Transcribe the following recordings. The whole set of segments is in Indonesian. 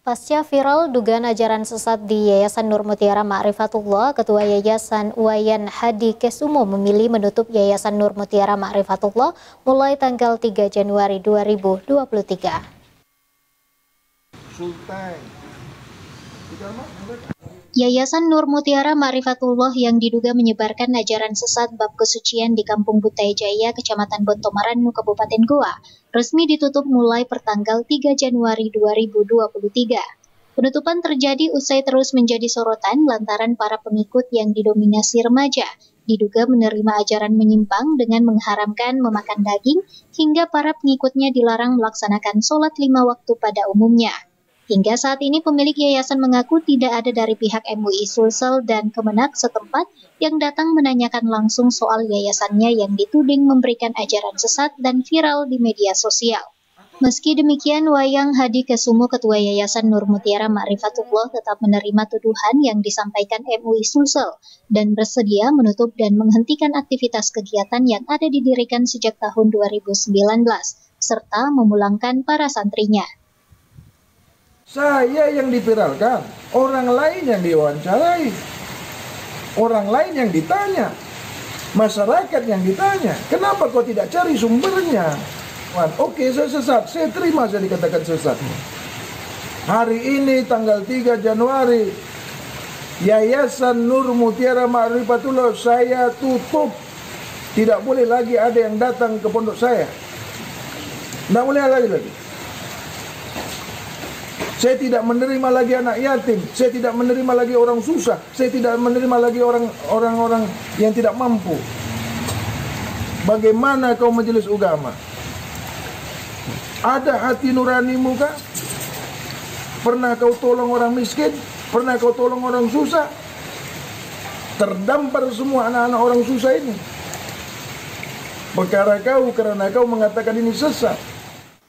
Pasca viral dugaan ajaran sesat di Yayasan Nur Mutiara Ma'rifatullah, Ketua Yayasan Wayan Hadi Kesumo memilih menutup Yayasan Nur Mutiara Ma'rifatullah mulai tanggal 3 Januari 2023. Yayasan Nur Mutiara Ma'rifatullah yang diduga menyebarkan ajaran sesat bab kesucian di Kampung Butai Jaya, Kecamatan Bontomarannu, Kabupaten Goa, resmi ditutup mulai pertanggal 3 Januari 2023. Penutupan terjadi usai terus menjadi sorotan lantaran para pengikut yang didominasi remaja diduga menerima ajaran menyimpang dengan mengharamkan memakan daging hingga para pengikutnya dilarang melaksanakan sholat 5 waktu pada umumnya. Hingga saat ini pemilik yayasan mengaku tidak ada dari pihak MUI Sulsel dan Kemenak setempat yang datang menanyakan langsung soal yayasannya yang dituding memberikan ajaran sesat dan viral di media sosial. Meski demikian, Wayan Hadi Kesumo, Ketua Yayasan Nur Mutiara Ma'rifatullah, tetap menerima tuduhan yang disampaikan MUI Sulsel dan bersedia menutup dan menghentikan aktivitas kegiatan yang ada didirikan sejak tahun 2019, serta memulangkan para santrinya. Saya yang diviralkan, orang lain yang diwawancarai, orang lain yang ditanya, masyarakat yang ditanya. Kenapa kau tidak cari sumbernya? Oke, saya sesat, saya terima saya dikatakan sesat. Hari ini tanggal 3 Januari, Yayasan Nur Mutiara Ma'rifatullah saya tutup. Tidak boleh lagi ada yang datang ke pondok saya. Tidak boleh lagi. Saya tidak menerima lagi anak yatim, saya tidak menerima lagi orang susah, saya tidak menerima lagi orang-orang yang tidak mampu. Bagaimana kau majelis agama? Ada hati nuranimu kah? Pernah kau tolong orang miskin? Pernah kau tolong orang susah? Terdampar semua anak-anak orang susah ini. Karena kau mengatakan ini sesat.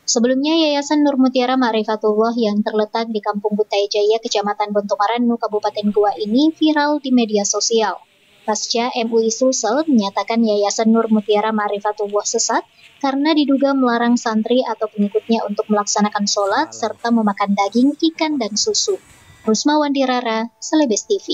Sebelumnya, Yayasan Nur Mutiara Ma'rifatullah yang terletak di Kampung Butai Jaya, Kecamatan Bontomarannu, Kabupaten Goa ini viral di media sosial. Pasca MUI Sulsel menyatakan Yayasan Nur Mutiara Ma'rifatullah sesat karena diduga melarang santri atau pengikutnya untuk melaksanakan sholat serta memakan daging, ikan, dan susu. Rusma Wandirara, Celebes TV.